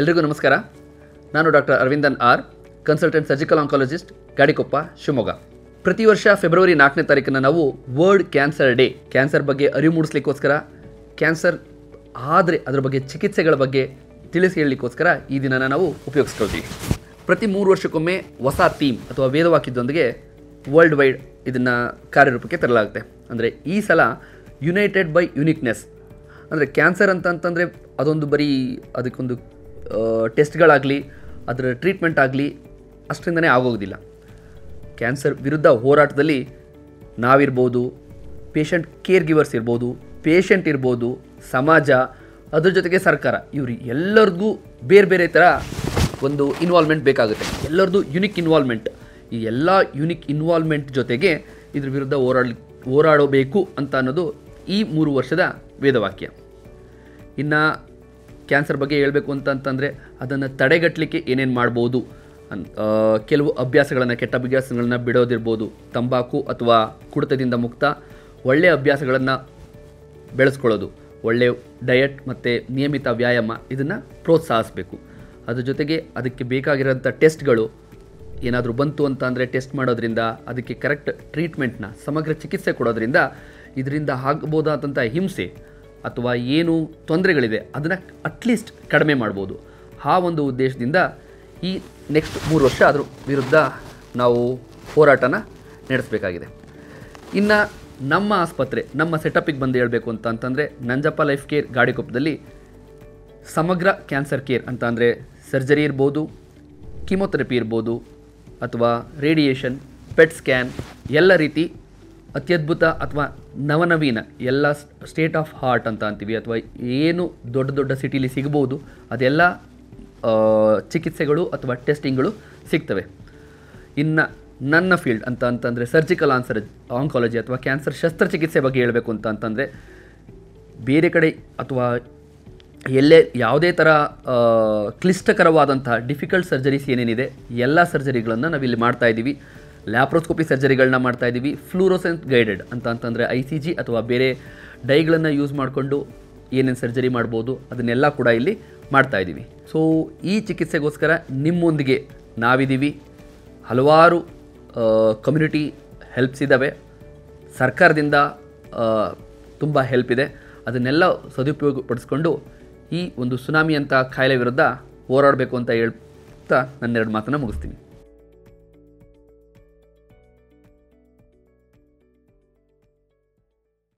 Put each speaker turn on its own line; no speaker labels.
ಎಲ್ರಿಗೂ ನಮಸ್ಕಾರ. ನಾನು doctor Aravindan R, consultant surgical oncologist, Gadikoppa, Shivamogga. ಪ್ರತಿ ವರ್ಷ ಫೆಬ್ರವರಿ 4ನೇ ತಾರೀಕನ್ನು ನಾವು ವರ್ಲ್ಡ್ ಕ್ಯಾನ್ಸರ್ ಡೇ, ಕ್ಯಾನ್ಸರ್ ಬಗ್ಗೆ ಅರಿವು ಮೂಡಿಸ್ಲಿಕ್ಕೋಸ್ಕರ, ಕ್ಯಾನ್ಸರ್ ಆದರೆ ಅದರ ಬಗ್ಗೆ ಚಿಕಿತ್ಸೆಗಳ ಬಗ್ಗೆ ತಿಳಿಸಿ ಹೇಳಲಿಕ್ಕೋಸ್ಕರ ಈ ದಿನನ ನಾವು ಉಪಯೋಗಿಸ್ಕೊಳ್ತೀವಿ. ಪ್ರತಿ 3 ವರ್ಷಕ್ಕೊಮ್ಮೆ ಹೊಸ ಥೀಮ್ ಅಥವಾ ವೇದವಾಕ್ಯದೊಂದಿಗೆ ವರ್ಲ್ಡ್ ವೈಡ್ ಇದನ್ನು ಕಾರ್ಯರೂಪಕ್ಕೆ ತರಲಾಗುತ್ತೆ. ಅಂದರೆ ಈ ಸಲ ಯುನೈಟೆಡ್ ಬೈ ಯುನಿಕ್ನೆಸ್. ಅಂದರೆ ಕ್ಯಾನ್ಸರ್ ಅಂತಂತಂದರೆ ಅದೊಂದು ಬರೀ ಅದಕ್ಕೊಂದು ಟೆಸ್ಟ್ಗಳಾಗಲಿ ಅದರ ಟ್ರೀಟ್ಮೆಂಟ್ ಆಗಲಿ ಅಷ್ಟರಿಂದನೇ ಆಗೋಗೋದಿಲ್ಲ. ಕ್ಯಾನ್ಸರ್ ವಿರುದ್ಧ ಹೋರಾಟದಲ್ಲಿ ನಾವಿರ್ಬೋದು, ಪೇಷಂಟ್ ಕೇರ್ ಗಿವರ್ಸ್ ಇರ್ಬೋದು, ಪೇಷಂಟ್ ಇರ್ಬೋದು, ಸಮಾಜ, ಅದ್ರ ಜೊತೆಗೆ ಸರ್ಕಾರ, ಇವರು ಎಲ್ಲರಿಗೂ ಬೇರೆ ಬೇರೆ ಥರ ಒಂದು ಇನ್ವಾಲ್ವ್ಮೆಂಟ್ ಬೇಕಾಗುತ್ತೆ. ಎಲ್ಲರದ್ದು ಯುನಿಕ್ ಇನ್ವಾಲ್ವ್ಮೆಂಟ್. ಈ ಎಲ್ಲ ಯುನಿಕ್ ಇನ್ವಾಲ್ವ್ಮೆಂಟ್ ಜೊತೆಗೆ ಇದ್ರ ವಿರುದ್ಧ ಹೋರಾಡಬೇಕು ಅಂತ ಅನ್ನೋದು ಈ 3 ವರ್ಷದ ವೇದವಾಕ್ಯ. ಇನ್ನು ಕ್ಯಾನ್ಸರ್ ಬಗ್ಗೆ ಹೇಳಬೇಕು ಅಂತಂತಂದರೆ ಅದನ್ನು ತಡೆಗಟ್ಟಲಿಕ್ಕೆ ಏನೇನು ಮಾಡ್ಬೋದು, ಕೆಲವು ಅಭ್ಯಾಸಗಳನ್ನು, ಕೆಟ್ಟ ಅಭ್ಯಾಸಗಳನ್ನು ಬಿಡೋದಿರ್ಬೋದು, ತಂಬಾಕು ಅಥವಾ ಕುಡಿತದಿಂದ ಮುಕ್ತ ಒಳ್ಳೆಯ ಅಭ್ಯಾಸಗಳನ್ನು ಬೆಳೆಸ್ಕೊಳ್ಳೋದು, ಒಳ್ಳೆಯ ಡಯಟ್ ಮತ್ತು ನಿಯಮಿತ ವ್ಯಾಯಾಮ, ಇದನ್ನು ಪ್ರೋತ್ಸಾಹಿಸಬೇಕು. ಅದ್ರ ಜೊತೆಗೆ ಅದಕ್ಕೆ ಬೇಕಾಗಿರೋಂಥ ಟೆಸ್ಟ್ಗಳು ಏನಾದರೂ ಬಂತು ಅಂತ ಅಂದರೆ ಟೆಸ್ಟ್ ಮಾಡೋದ್ರಿಂದ, ಅದಕ್ಕೆ ಕರೆಕ್ಟ್ ಟ್ರೀಟ್ಮೆಂಟ್ನ, ಸಮಗ್ರ ಚಿಕಿತ್ಸೆ ಕೊಡೋದ್ರಿಂದ ಇದರಿಂದ ಆಗ್ಬೋದಾದಂಥ ಹಿಂಸೆ ಅಥವಾ ಏನು ತೊಂದರೆಗಳಿದೆ ಅದನ್ನು ಅಟ್ಲೀಸ್ಟ್ ಕಡಿಮೆ ಮಾಡ್ಬೋದು. ಆ ಒಂದು ಉದ್ದೇಶದಿಂದ ಈ ನೆಕ್ಸ್ಟ್ 3 ವರ್ಷ ಅದ್ರ ವಿರುದ್ಧ ನಾವು ಹೋರಾಟನ ನಡೆಸಬೇಕಾಗಿದೆ. ಇನ್ನು ನಮ್ಮ ಆಸ್ಪತ್ರೆ, ನಮ್ಮ ಸೆಟಪ್ಪಿಗೆ ಬಂದು ಹೇಳಬೇಕು ಅಂತಂತಂದರೆ, ನಂಜಪ್ಪ ಲೈಫ್ ಕೇರ್ ಗಾಡಿಕೊಪ್ಪದಲ್ಲಿ ಸಮಗ್ರ ಕ್ಯಾನ್ಸರ್ ಕೇರ್ ಅಂತ ಅಂದರೆ ಸರ್ಜರಿ ಇರ್ಬೋದು, ಕೀಮೊಥೆರಪಿ ಇರ್ಬೋದು, ಅಥವಾ ರೇಡಿಯೇಷನ್, ಪೆಟ್ ಸ್ಕ್ಯಾನ್, ಎಲ್ಲ ರೀತಿ ಅತ್ಯದ್ಭುತ ಅಥವಾ ನವನವೀನ ಎಲ್ಲ ಸ್ಟೇಟ್ ಆಫ್ ಹಾರ್ಟ್ ಅಂತ ಅಂತೀವಿ, ಅಥವಾ ಏನು ದೊಡ್ಡ ದೊಡ್ಡ ಸಿಟಿಲಿ ಸಿಗ್ಬೋದು ಅದೆಲ್ಲ ಚಿಕಿತ್ಸೆಗಳು ಅಥವಾ ಟೆಸ್ಟಿಂಗ್ಗಳು ಸಿಗ್ತವೆ. ಇನ್ನು ನನ್ನ ಫೀಲ್ಡ್ ಅಂತಂದರೆ ಸರ್ಜಿಕಲ್ ಆಂಕಾಲಜಿ ಅಥವಾ ಕ್ಯಾನ್ಸರ್ ಶಸ್ತ್ರಚಿಕಿತ್ಸೆ ಬಗ್ಗೆ ಹೇಳಬೇಕು ಅಂತಂದರೆ, ಬೇರೆ ಕಡೆ ಅಥವಾ ಎಲ್ಲೇ ಯಾವುದೇ ಥರ ಕ್ಲಿಷ್ಟಕರವಾದಂತಹ ಡಿಫಿಕಲ್ಟ್ ಸರ್ಜರೀಸ್ ಏನೇನಿದೆ ಎಲ್ಲ ಸರ್ಜರಿಗಳನ್ನು ನಾವಿಲ್ಲಿ ಮಾಡ್ತಾಯಿದ್ದೀವಿ. ಲ್ಯಾಪ್ರೋಸ್ಕೋಪಿ ಸರ್ಜರಿಗಳನ್ನ ಮಾಡ್ತಾಯಿದ್ದೀವಿ. ಫ್ಲೂರೋಸೆನ್ಸ್ ಗೈಡೆಡ್ ಅಂತಂದರೆ ICG ಅಥವಾ ಬೇರೆ ಡೈಗಳನ್ನು ಯೂಸ್ ಮಾಡಿಕೊಂಡು ಏನೇನು ಸರ್ಜರಿ ಮಾಡ್ಬೋದು ಅದನ್ನೆಲ್ಲ ಕೂಡ ಇಲ್ಲಿ ಮಾಡ್ತಾಯಿದ್ದೀವಿ. ಸೊ ಈ ಚಿಕಿತ್ಸೆಗೋಸ್ಕರ ನಿಮ್ಮೊಂದಿಗೆ ನಾವಿದ್ದೀವಿ. ಹಲವಾರು ಕಮ್ಯುನಿಟಿ ಹೆಲ್ಪ್ಸ್ ಇದ್ದಾವೆ, ಸರ್ಕಾರದಿಂದ ತುಂಬ ಹೆಲ್ಪ್ ಇದೆ. ಅದನ್ನೆಲ್ಲ ಸದುಪಯೋಗಪಡಿಸ್ಕೊಂಡು ಈ ಒಂದು ಸುನಾಮಿ ಅಂತ ಕಾಯಿಲೆ ವಿರುದ್ಧ ಹೋರಾಡಬೇಕು ಅಂತ ಹೇಳ್ತಾ ನನ್ನೆರಡು ಮಾತನ್ನು ಮುಗಿಸ್ತೀನಿ.